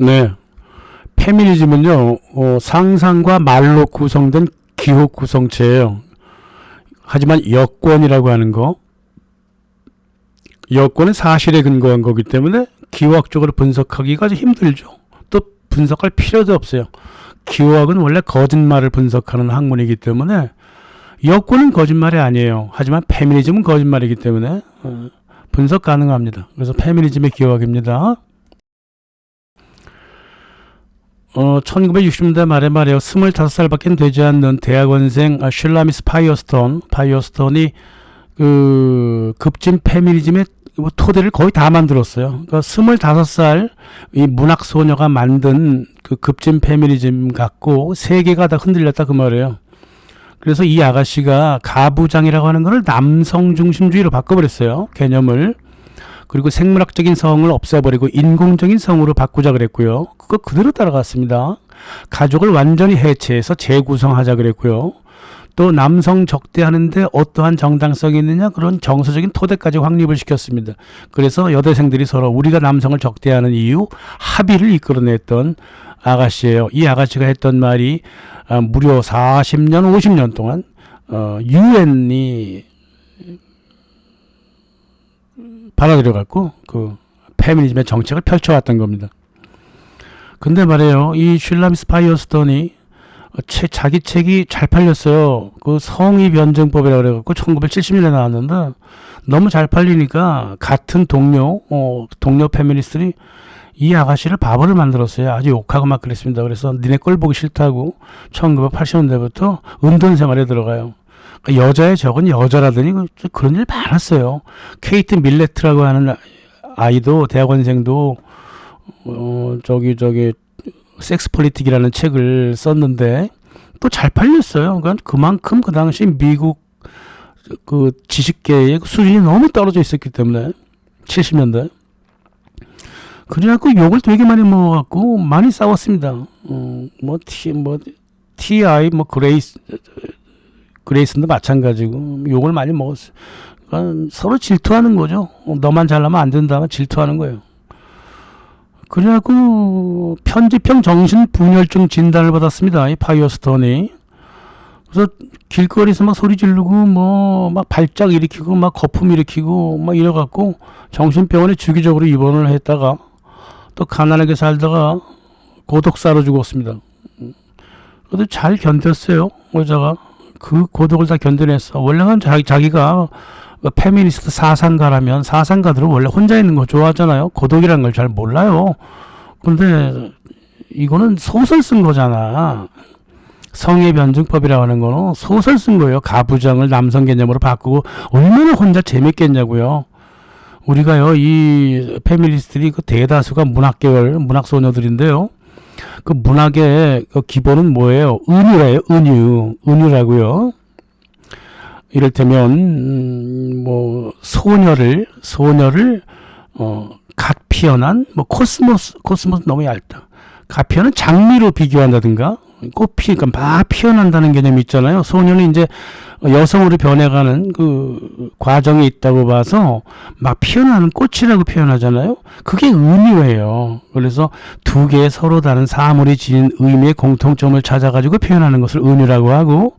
네. 페미니즘은요, 상상과 말로 구성된 기호 구성체예요. 하지만 여권이라고 하는 거, 여권은 사실에 근거한 거기 때문에 기호학적으로 분석하기가 아주 힘들죠. 또 분석할 필요도 없어요. 기호학은 원래 거짓말을 분석하는 학문이기 때문에 여권은 거짓말이 아니에요. 하지만 페미니즘은 거짓말이기 때문에 분석 가능합니다. 그래서 페미니즘의 기호학입니다. 1960년대 말에 말이에요. 25살밖에 되지 않는 대학원생 슐라미스 파이어스톤이 그 급진 페미니즘의 토대를 거의 다 만들었어요. 그러니까 25살 이 문학 소녀가 만든 그 급진 페미니즘 갖고 세계가 다 흔들렸다 그 말이에요. 그래서 이 아가씨가 가부장이라고 하는 것을 남성 중심주의로 바꿔버렸어요. 개념을. 그리고 생물학적인 성을 없애버리고 인공적인 성으로 바꾸자 그랬고요. 그거 그대로 따라갔습니다. 가족을 완전히 해체해서 재구성하자 그랬고요. 또 남성 적대하는데 어떠한 정당성이 있느냐, 그런 정서적인 토대까지 확립을 시켰습니다. 그래서 여대생들이 서로 우리가 남성을 적대하는 이유 합의를 이끌어냈던 아가씨예요. 이 아가씨가 했던 말이 무려 40년 50년 동안 유엔이 받아들여갖고 그 페미니즘의 정책을 펼쳐왔던 겁니다. 근데 말이에요, 이 슐라미스 파이어스톤이 자기 책이 잘 팔렸어요. 그 성의 변증법이라고 그래갖고 1970년에 나왔는데 너무 잘 팔리니까 같은 동료 페미니스트들이 이 아가씨를 바보를 만들었어요. 아주 욕하고 막 그랬습니다. 그래서 니네 꼴 보기 싫다고 1980년대부터 은둔 생활에 들어가요. 여자의 적은 여자라더니 그런 일 많았어요. 케이트 밀레트라고 하는 아이도 대학원생도 저기 섹스 폴리틱이라는 책을 썼는데 또 잘 팔렸어요. 그러니까 그만큼 그 당시 미국 그 지식계의 수준이 너무 떨어져 있었기 때문에 70년대. 그래갖고 욕을 되게 많이 먹어갖고 많이 싸웠습니다. TI 그레이슨도 마찬가지고 욕을 많이 먹었어요. 그러니까 서로 질투하는 거죠. 너만 잘나면 안 된다면 질투하는 거예요. 그래갖고 편집형 정신분열증 진단을 받았습니다. 이 파이어스톤이. 그래서 길거리에서 막 소리 지르고 막 발작 일으키고 막 거품 일으키고 막 이래갖고 정신병원에 주기적으로 입원을 했다가 또 가난하게 살다가 고독사로 죽었습니다. 그래도 잘 견뎠어요. 여자가. 그 고독을 다 견뎌냈어. 원래는 자기가 페미니스트 사상가라면 사상가들은 원래 혼자 있는 거 좋아하잖아요. 고독이라는 걸 잘 몰라요. 근데 이거는 소설 쓴 거잖아. 성의 변증법이라고 하는 거는 소설 쓴 거예요. 가부장을 남성 개념으로 바꾸고 얼마나 혼자 재밌겠냐고요. 우리가요, 이 페미니스트들이 그 대다수가 문학계열 문학 소녀들인데요. 그 문학의 그 기본은 뭐예요? 은유래요. 은유라고요. 이를테면 소녀를 갓 피어난 코스모스 너무 얇다. 갓 피어난 장미로 비교한다든가 그러니까 막 피어난다는 개념이 있잖아요. 소녀는 이제 여성으로 변해가는 그 과정이 있다고 봐서 막 피어나는 꽃이라고 표현하잖아요. 그게 은유예요. 그래서 두 개의 서로 다른 사물이 지닌 의미의 공통점을 찾아가지고 표현하는 것을 은유라고 하고,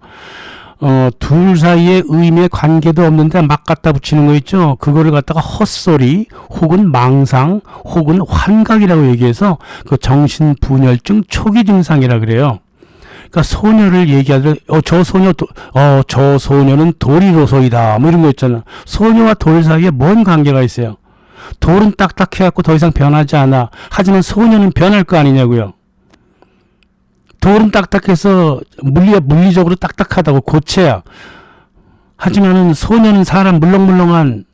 둘 사이에 의미의 관계도 없는데 막 갖다 붙이는 거 있죠. 그거를 갖다가 헛소리 혹은 망상 혹은 환각이라고 얘기해서 그 정신분열증 초기 증상이라 그래요. 그러니까 소녀를 얘기하듯 저 소녀는 돌이로소이다 뭐 이런 거 있잖아. 소녀와 돌 사이에 뭔 관계가 있어요? 돌은 딱딱해갖고 더 이상 변하지 않아. 하지만 소녀는 변할 거 아니냐고요. 돌은 딱딱해서 물리적으로 딱딱하다고 고체야. 하지만은 소녀는 사람 물렁물렁한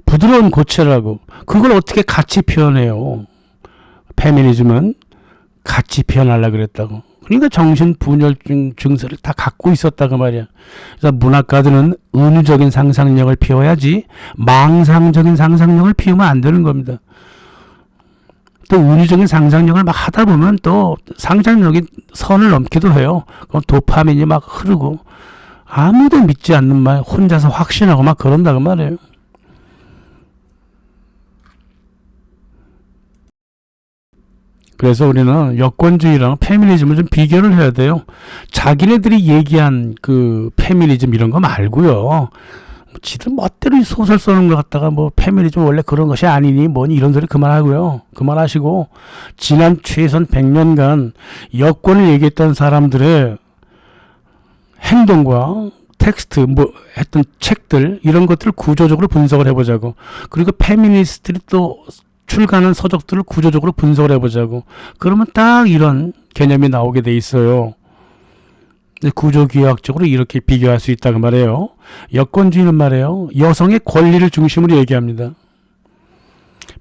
부드러운 고체라고. 그걸 어떻게 같이 표현해요? 페미니즘은 같이 표현하려고 그랬다고. 그러니까 정신분열증 증세를 다 갖고 있었다고 말이야. 그래서 문학가들은 은유적인 상상력을 피워야지 망상적인 상상력을 피우면 안 되는 겁니다. 또 은유적인 상상력을 막 하다 보면 또 상상력이 선을 넘기도 해요. 그럼 도파민이 막 흐르고 아무도 믿지 않는 말 혼자서 확신하고 막 그런다고 말이에요. 그래서 우리는 여권주의랑 페미니즘을 좀 비교를 해야 돼요. 자기네들이 얘기한 그 페미니즘 이런 거 말고요. 지들 멋대로 소설 써는 것 같다가 뭐 페미니즘 원래 그런 것이 아니니 뭐니 이런 소리 그만하고요. 그만하시고 지난 최소한 100년간 여권을 얘기했던 사람들의 행동과 텍스트 뭐 했던 책들 이런 것들을 구조적으로 분석을 해보자고. 그리고 페미니스트들이 또 출간한 서적들을 구조적으로 분석을 해보자고. 그러면 딱 이런 개념이 나오게 돼 있어요. 구조기하학적으로 이렇게 비교할 수 있다고 말해요. 여권주의는 말이에요. 여성의 권리를 중심으로 얘기합니다.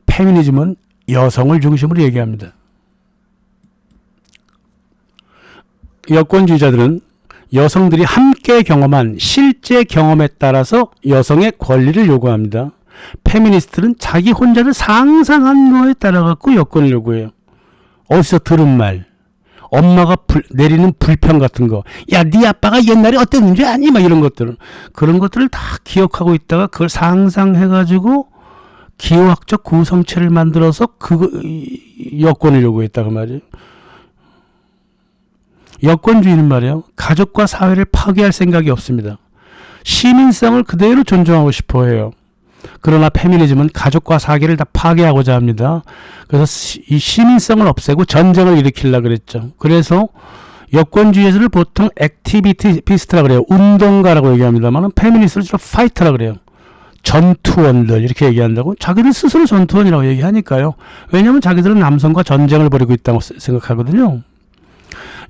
페미니즘은 여성을 중심으로 얘기합니다. 여권주의자들은 여성들이 함께 경험한 실제 경험에 따라서 여성의 권리를 요구합니다. 페미니스트는 자기 혼자를 상상한 거에 따라 갖고 여권을 요구해요. 어디서 들은 말, 엄마가 내리는 불평 같은 거, 야, 네 아빠가 옛날에 어땠는지 아니? 막 이런 것들은 그런 것들을 다 기억하고 있다가 그걸 상상해가지고 기호학적 구성체를 만들어서 여권을 요구했다고 말이에요. 여권주의는 말이에요. 가족과 사회를 파괴할 생각이 없습니다. 시민성을 그대로 존중하고 싶어 해요. 그러나 페미니즘은 가족과 사회를 다 파괴하고자 합니다. 그래서 이 시민성을 없애고 전쟁을 일으키려고 그랬죠. 그래서 여권주의자를 보통 액티비티스트라고 그래요. 운동가라고 얘기합니다만 페미니스트를 주로 파이터라고 그래요. 전투원들 이렇게 얘기한다고. 자기들 스스로 전투원이라고 얘기하니까요. 왜냐하면 자기들은 남성과 전쟁을 벌이고 있다고 생각하거든요.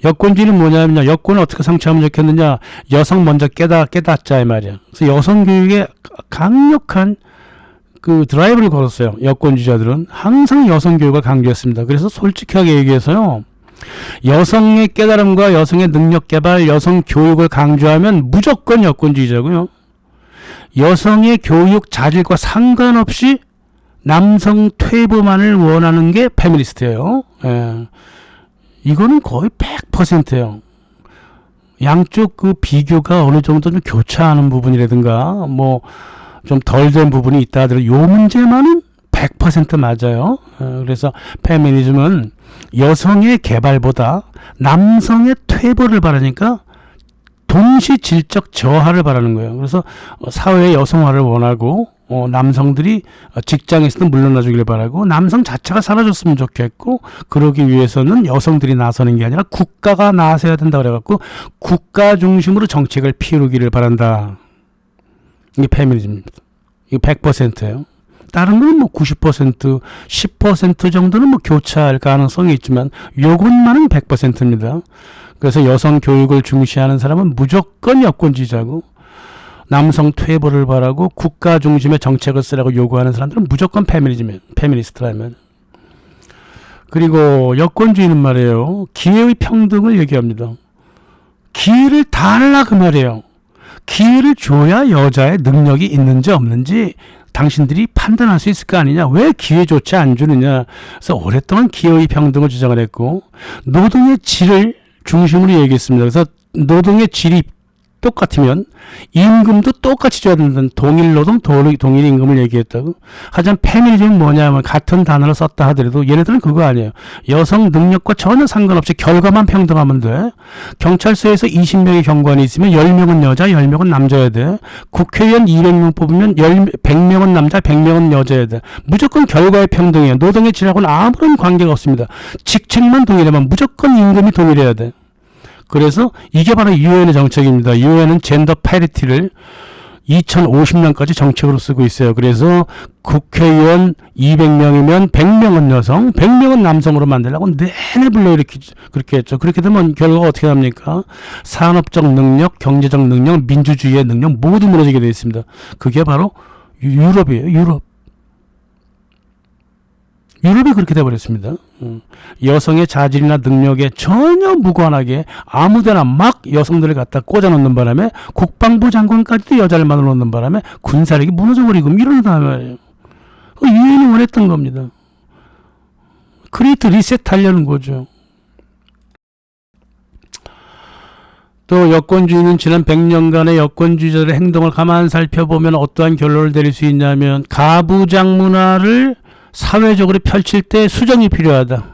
여권주의는 뭐냐면 여권을 어떻게 성취하면 좋겠느냐. 여성 먼저 깨닫자 이 말이야. 그래서 여성 교육에 강력한 그 드라이브를 걸었어요. 여권주의자들은 항상 여성 교육을 강조했습니다. 그래서 솔직하게 얘기해서요. 여성의 깨달음과 여성의 능력 개발, 여성 교육을 강조하면 무조건 여권주의자고요. 여성의 교육 자질과 상관없이 남성 퇴보만을 원하는 게 페미니스트예요. 예. 이거는 거의 100%예요. 양쪽 그 비교가 어느 정도 좀 교차하는 부분이라든가 뭐 좀 덜 된 부분이 있다 하더라도 요 문제만은 100% 맞아요. 그래서 페미니즘은 여성의 개발보다 남성의 퇴보를 바라니까 동시 질적 저하를 바라는 거예요. 그래서 사회의 여성화를 원하고 남성들이 직장에서도 물러나주길 바라고 남성 자체가 사라졌으면 좋겠고 그러기 위해서는 여성들이 나서는 게 아니라 국가가 나서야 된다 그래갖고 국가 중심으로 정책을 피우기를 바란다. 이게 페미니즘입니다. 이게 100%예요. 다른 건 뭐 90%, 10% 정도는 뭐 교차할 가능성이 있지만 요것만은 100%입니다. 그래서 여성 교육을 중시하는 사람은 무조건 여권주의자고 남성 퇴보를 바라고 국가 중심의 정책을 쓰라고 요구하는 사람들은 무조건 페미니스트라면. 그리고 여권주의는 말이에요. 기회의 평등을 얘기합니다. 기회를 달라 그 말이에요. 기회를 줘야 여자의 능력이 있는지 없는지 당신들이 판단할 수 있을 거 아니냐. 왜 기회조차 안 주느냐. 그래서 오랫동안 기회의 평등을 주장을 했고 노동의 질을 중심으로 얘기했습니다. 그래서 노동의 질이 똑같으면 임금도 똑같이 줘야 된다는 동일 노동, 동일 임금을 얘기했다고. 하지만 페미니즘은 뭐냐면 같은 단어를 썼다 하더라도 얘네들은 그거 아니에요. 여성 능력과 전혀 상관없이 결과만 평등하면 돼. 경찰서에서 20명의 경관이 있으면 10명은 여자, 10명은 남자여야 돼. 국회의원 200명 뽑으면 100명은 남자, 100명은 여자여야 돼. 무조건 결과의 평등이에요. 노동의 질하고는 아무런 관계가 없습니다. 직책만 동일하면 무조건 임금이 동일해야 돼. 그래서 이게 바로 유엔의 정책입니다. 유엔은 젠더 패리티를 2050년까지 정책으로 쓰고 있어요. 그래서 국회의원 200명이면 100명은 여성, 100명은 남성으로 만들려고 내내 불러 이렇게 그렇게 했죠. 그렇게 되면 결과가 어떻게 합니까? 산업적 능력, 경제적 능력, 민주주의의 능력 모두 무너지게 되어 있습니다. 그게 바로 유럽이에요. 유럽이 그렇게 돼버렸습니다. 여성의 자질이나 능력에 전혀 무관하게 아무데나 막 여성들을 갖다 꽂아놓는 바람에 국방부 장관까지도 여자를 만들어놓는 바람에 군사력이 무너져버리고 이러는 다음에 유엔이 원했던 겁니다. 그레이트 리셋 하려는 거죠. 또 여권주의는 지난 100년간의 여권주의자들의 행동을 가만 살펴보면 어떠한 결론을 내릴 수 있냐면 가부장 문화를 사회적으로 펼칠 때 수정이 필요하다.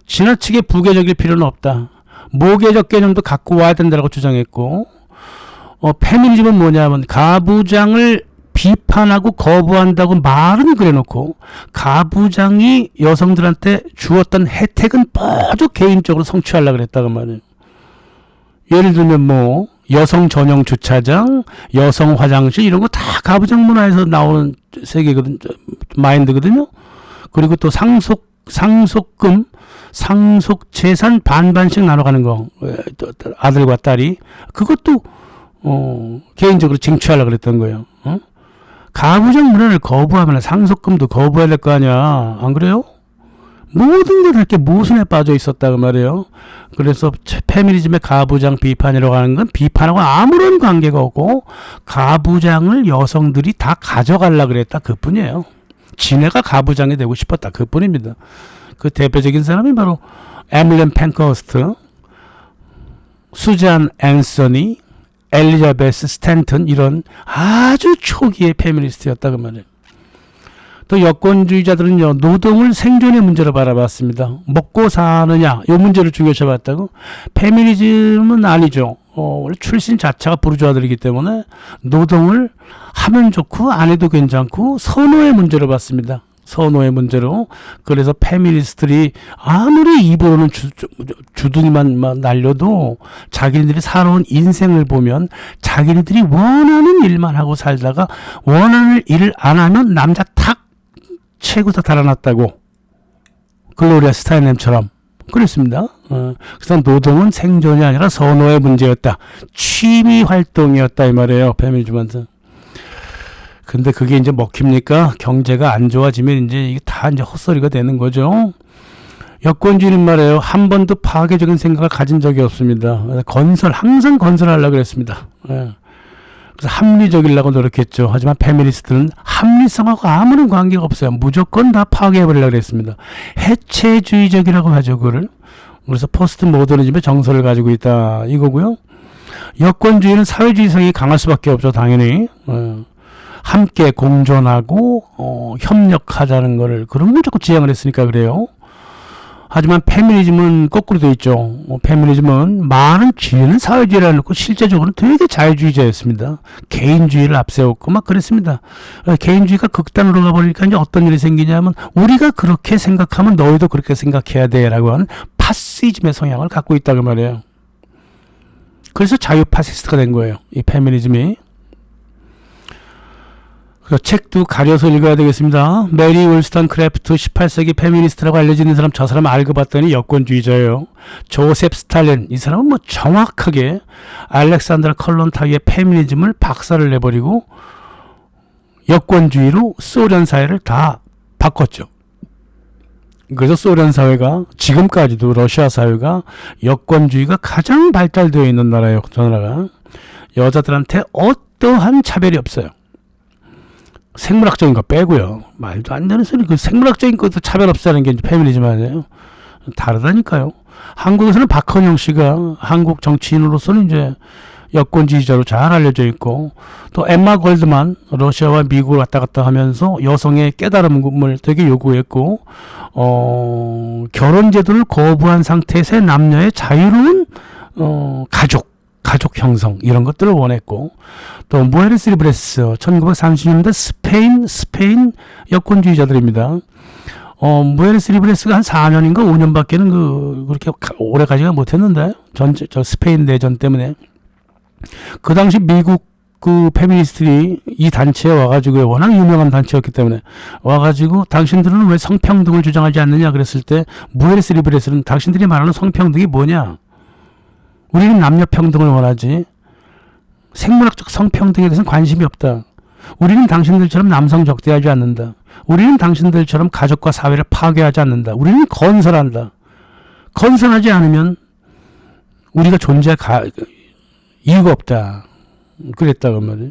지나치게 부계적일 필요는 없다. 모계적 개념도 갖고 와야 된다고 주장했고, 페미니즘은 뭐냐면 가부장을 비판하고 거부한다고 말은 그래놓고 가부장이 여성들한테 주었던 혜택은 모두 개인적으로 성취하려고 그랬다고 말이에요. 예를 들면 뭐 여성 전용 주차장, 여성 화장실 이런 거 다 가부장 문화에서 나오는 세계거든, 마인드거든요. 그리고 또 상속금, 상속 재산 반반씩 나눠가는 거, 아들과 딸이 그것도 개인적으로 쟁취하려고 그랬던 거예요. 가부장 문화를 거부하면 상속금도 거부해야 될 거 아니야. 안 그래요? 모든 게 다 이렇게 모순에 빠져 있었다고 말이에요. 그래서 페미니즘의 가부장 비판이라고 하는 건 비판하고 아무런 관계가 없고 가부장을 여성들이 다 가져가려고 그랬다 그뿐이에요. 지네가 가부장이 되고 싶었다 그뿐입니다. 그 대표적인 사람이 바로 에밀리 팬커스트, 수잔 앤서니, 엘리자베스 스탠턴 이런 아주 초기의 페미니스트였다 그 말이에요. 또 여권주의자들은요, 노동을 생존의 문제로 바라봤습니다. 먹고 사느냐 이 문제를 중요시 봤다고. 페미니즘은 아니죠. 원래 출신 자체가 부르주아들이기 때문에 노동을 하면 좋고 안 해도 괜찮고 선호의 문제로 봤습니다. 선호의 문제로. 그래서 페미니스트들이 아무리 입으로는 주둥이만 날려도 자기네들이 살아온 인생을 보면 자기네들이 원하는 일만 하고 살다가 원하는 일을 안 하면 남자 탁 채고 다 달아났다고. 글로리아 스타이넴처럼 그랬습니다. 그래서 노동은 생존이 아니라 선호의 문제였다. 취미 활동이었다 이 말이에요. 페미니즘한테. 근데 그게 이제 먹힙니까? 경제가 안 좋아지면 이제 이게 다 이제 헛소리가 되는 거죠. 여권주의는 말이에요. 한 번도 파괴적인 생각을 가진 적이 없습니다. 항상 건설하려고 그랬습니다. 그래서 합리적이려고 노력했죠. 하지만 페미니스트는 합리성하고 아무런 관계가 없어요. 무조건 다 파괴해버리려고 그랬습니다. 해체주의적이라고 하죠, 그거를. 그래서 포스트 모더니즘의 정서를 가지고 있다 이거고요. 여권주의는 사회주의 성이 강할 수밖에 없죠, 당연히. 함께 공존하고 협력하자는 거를 그런 걸 자꾸 지향을 했으니까 그래요. 하지만 페미니즘은 거꾸로 돼 있죠. 페미니즘은 많은 주의는 사회주의를 놓고 실제적으로는 되게 자유주의자였습니다. 개인주의를 앞세웠고 막 그랬습니다. 개인주의가 극단으로 가버리니까 이제 어떤 일이 생기냐면 우리가 그렇게 생각하면 너희도 그렇게 생각해야 돼라고 하는 파시즘의 성향을 갖고 있다고 말이에요. 그래서 자유파시스트가 된 거예요, 이 페미니즘이. 그 책도 가려서 읽어야 되겠습니다. 메리 울스턴 크래프트 18세기 페미니스트라고 알려지는 사람, 저 사람 알고 봤더니 여권주의자예요. 조셉 스탈린, 이 사람은 뭐 정확하게 알렉산드라 콜론타이의 페미니즘을 박살을 내버리고 여권주의로 소련 사회를 다 바꿨죠. 그래서 소련 사회가 지금까지도 러시아 사회가 여권주의가 가장 발달되어 있는 나라예요. 저 나라가. 여자들한테 어떠한 차별이 없어요. 생물학적인 거 빼고요. 말도 안 되는 소리. 그 생물학적인 것도 차별 없다는 게 페미니즘 아니에요. 다르다니까요. 한국에서는 박헌영 씨가 한국 정치인으로서는 이제 여권주의자로 잘 알려져 있고, 또 엠마 골드만 러시아와 미국을 왔다 갔다 하면서 여성의 깨달음을 되게 요구했고, 결혼 제도를 거부한 상태에서 남녀의 자유로운 가족 형성 이런 것들을 원했고, 또 무에르스 리브레스 1930년대 스페인 여권주의자들입니다. 무에르스 리브레스가 한 4년인가 5년밖에는 그렇게 오래 가지가 못했는데 저 스페인 내전 때문에 그 당시 미국 그 페미니스트들이 이 단체에 와가지고 워낙 유명한 단체였기 때문에 와가지고 당신들은 왜 성평등을 주장하지 않느냐 그랬을 때 무에르스 리브레스는 당신들이 말하는 성평등이 뭐냐? 우리는 남녀평등을 원하지 생물학적 성평등에 대해서는 관심이 없다. 우리는 당신들처럼 남성 적대하지 않는다. 우리는 당신들처럼 가족과 사회를 파괴하지 않는다. 우리는 건설한다. 건설하지 않으면 우리가 존재할 이유가 없다. 그랬다고 말이에요.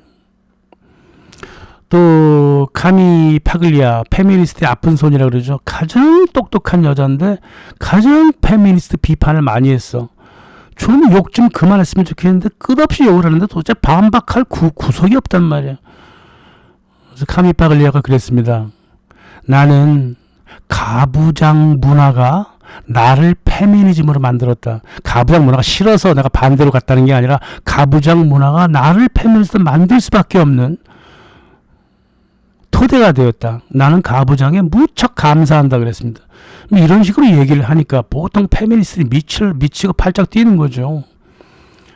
또 카미 파글리아, 페미니스트의 아픈 손이라고 그러죠. 가장 똑똑한 여자인데 가장 페미니스트 비판을 많이 했어. 좀 욕 좀 그만했으면 좋겠는데 끝없이 욕을 하는데 도대체 반박할 구석이 없단 말이야. 그래서 카미 파글리아가 그랬습니다. 나는 가부장 문화가 나를 페미니즘으로 만들었다. 가부장 문화가 싫어서 내가 반대로 갔다는 게 아니라 가부장 문화가 나를 페미니스트로 만들 수밖에 없는 토대가 되었다. 나는 가부장에 무척 감사한다 그랬습니다. 이런 식으로 얘기를 하니까 보통 페미니스트들이 미치고 팔짝 뛰는 거죠.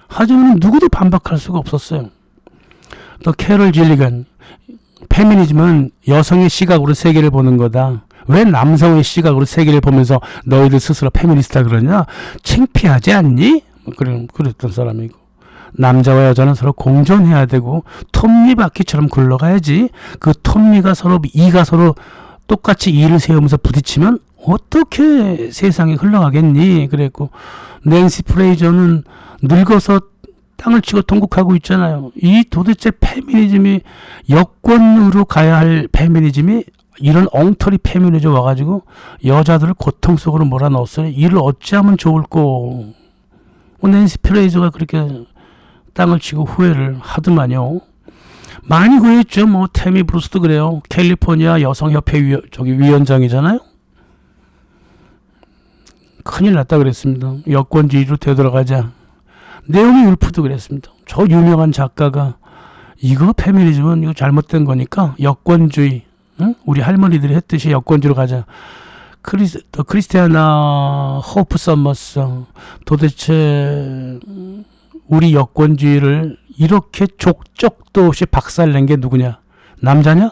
하지만 누구도 반박할 수가 없었어요. 또 캐럴 질리건, 페미니즘은 여성의 시각으로 세계를 보는 거다. 왜 남성의 시각으로 세계를 보면서 너희들 스스로 페미니스트라 그러냐? 창피하지 않니? 그랬던 사람이고, 남자와 여자는 서로 공존해야 되고 톱니바퀴처럼 굴러가야지. 그 톱니가 서로 이가 서로 똑같이 이를 세우면서 부딪히면 어떻게 세상이 흘러가겠니? 그랬고, 낸시 프레이저는 늙어서 땅을 치고 통곡하고 있잖아요. 이 도대체 페미니즘이, 여권으로 가야 할 페미니즘이 이런 엉터리 페미니즘 와가지고 여자들을 고통 속으로 몰아넣었어요. 이를 어찌하면 좋을꼬. 낸시 프레이저가 그렇게 땅을 치고 후회를 하더만요. 많이 후회했죠. 뭐 태미 브루스도 그래요. 캘리포니아 여성협회 위원장이잖아요. 큰일 났다 그랬습니다. 여권주의로 되돌아가자. 네오미 울프도 그랬습니다. 저 유명한 작가가 이거 페미니즘은 이거 잘못된 거니까 여권주의, 응? 우리 할머니들이 했듯이 여권주의로 가자. 크리스티아나 호프 서머스, 도대체 우리 여권주의를 이렇게 족적도 없이 박살낸 게 누구냐? 남자냐?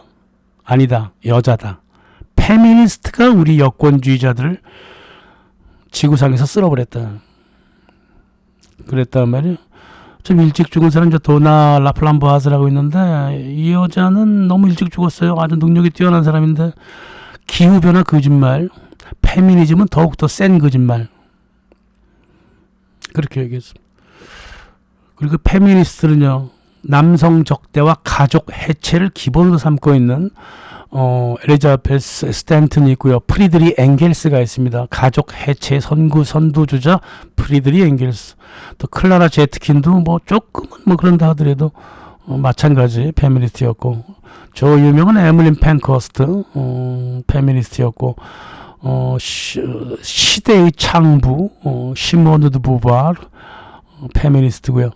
아니다. 여자다. 페미니스트가 우리 여권주의자들을 지구상에서 쓸어버렸다. 그랬단 말이에요. 좀 일찍 죽은 사람, 저 도나 라플람보아즈라고 있는데, 이 여자는 너무 일찍 죽었어요. 아주 능력이 뛰어난 사람인데, 기후변화 거짓말, 페미니즘은 더욱더 센 거짓말. 그렇게 얘기했습니다. 그리고 페미니스트는요, 남성 적대와 가족 해체를 기본으로 삼고 있는 엘리자베스 스탠튼이 있고요. 프리드리 엥겔스가 있습니다. 가족 해체 선두주자 프리드리 엥겔스. 또 클라라 제트킨도 뭐 조금은 뭐 그런다 하더라도 마찬가지 페미니스트였고, 저 유명한 에밀린 팬커스트 페미니스트였고, 시대의 창부 시모누 드 부바르 페미니스트고요.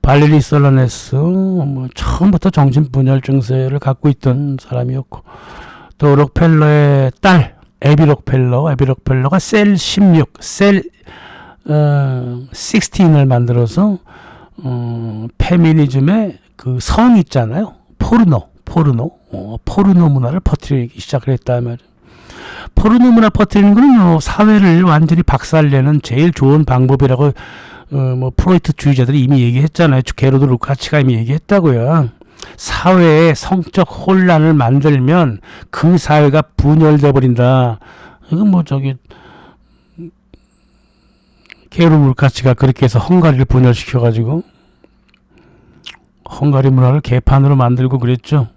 발레리 솔라네스 뭐 처음부터 정신분열 증세를 갖고 있던 사람이었고, 또 록펠러의 딸 에비 록펠러가 셀 16, 셀 16을 만들어서 페미니즘의 그 성 있잖아요. 포르노 문화를 퍼뜨리기 시작을 했다 말이에요. 포르노 문화 퍼뜨리는 거는 사회를 완전히 박살내는 제일 좋은 방법이라고 뭐 프로이트주의자들이 이미 얘기했잖아요. 게르드 루카치가 이미 얘기했다고요. 사회에 성적 혼란을 만들면 그 사회가 분열돼 버린다. 이건 뭐 게르드 루카치가 그렇게 해서 헝가리를 분열시켜 가지고 헝가리 문화를 개판으로 만들고 그랬죠.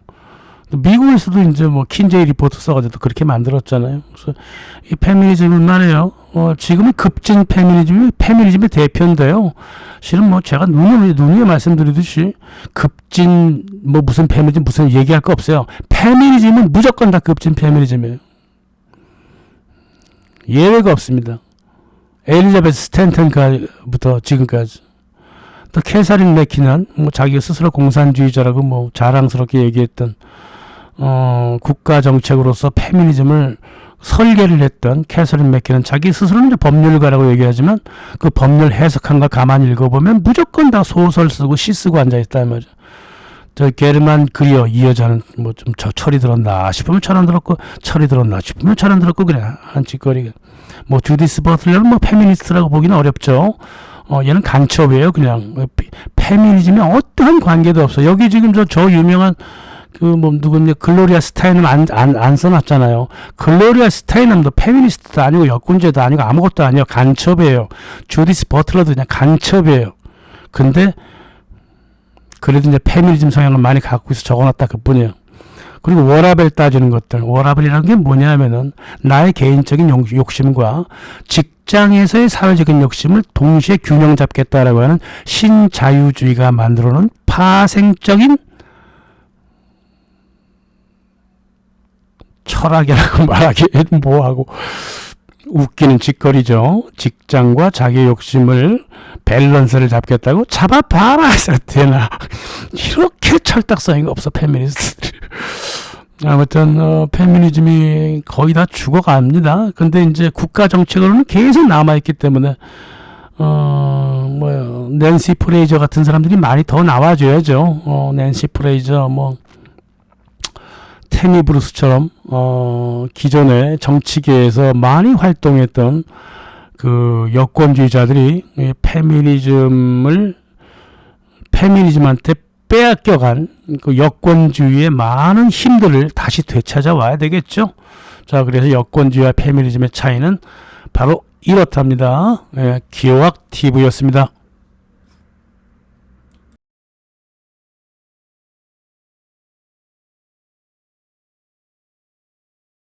미국에서도 이제 뭐 킨제이 리포트 써가지고 그렇게 만들었잖아요. 그래서 이 페미니즘은 말이에요. 지금은 급진 페미니즘의 대표인데요. 실은 뭐 제가 누누이 말씀드리듯이 급진 뭐 무슨 페미니즘 무슨 얘기할 거 없어요. 페미니즘은 무조건 다 급진 페미니즘이에요. 예외가 없습니다. 엘리자베스 스탠턴부터 지금까지. 또 캐서린 맥키넌, 뭐 자기가 스스로 공산주의자라고 뭐 자랑스럽게 얘기했던 국가 정책으로서 페미니즘을 설계를 했던 캐서린 맥키넌, 자기 스스로는 이제 법률가라고 얘기하지만 그 법률 해석한 거 가만히 읽어보면 무조건 다 소설 쓰고 시 쓰고 앉아있단 말이야. 저 게르만 그리어 이 여자는 뭐 좀 철이 들었나 싶으면 철 안 들었고, 철이 들었나 싶으면 철 안 들었고, 그래 한짓거리가. 뭐 주디스 버틀러는 뭐 페미니스트라고 보기는 어렵죠. 얘는 간첩이에요. 그냥 페미니즘에 어떠한 관계도 없어. 여기 지금 저 유명한 누군데 글로리아 스타인은 안 써놨잖아요. 글로리아 스타인은 페미니스트도 아니고 여권제도 아니고 아무것도 아니에요. 간첩이에요. 주디스 버틀러도 그냥 간첩이에요. 근데 그래도 이제 페미니즘 성향을 많이 갖고 있어 적어놨다 그뿐이에요. 그리고 워라밸 따지는 것들. 워라밸이라는 게 뭐냐면은 나의 개인적인 욕심과 직장에서의 사회적인 욕심을 동시에 균형 잡겠다라고 하는 신자유주의가 만들어놓은 파생적인 철학이라고 말하기 뭐하고, 웃기는 짓거리죠. 직장과 자기 욕심을 밸런스를 잡겠다고 잡아봐라 되나. 이렇게 철딱서니가 없어 페미니스트들. 아무튼 페미니즘이 거의 다 죽어갑니다. 근데 이제 국가 정책으로는 계속 남아있기 때문에 낸시 프레이저 같은 사람들이 많이 더 나와줘야죠. 낸시 프레이저 테미 브루스처럼 기존의 정치계에서 많이 활동했던 그 여권주의자들이 페미니즘한테 빼앗겨간 그 여권주의의 많은 힘들을 다시 되찾아와야 되겠죠. 자, 그래서 여권주의와 페미니즘의 차이는 바로 이렇답니다. 기호학 TV였습니다.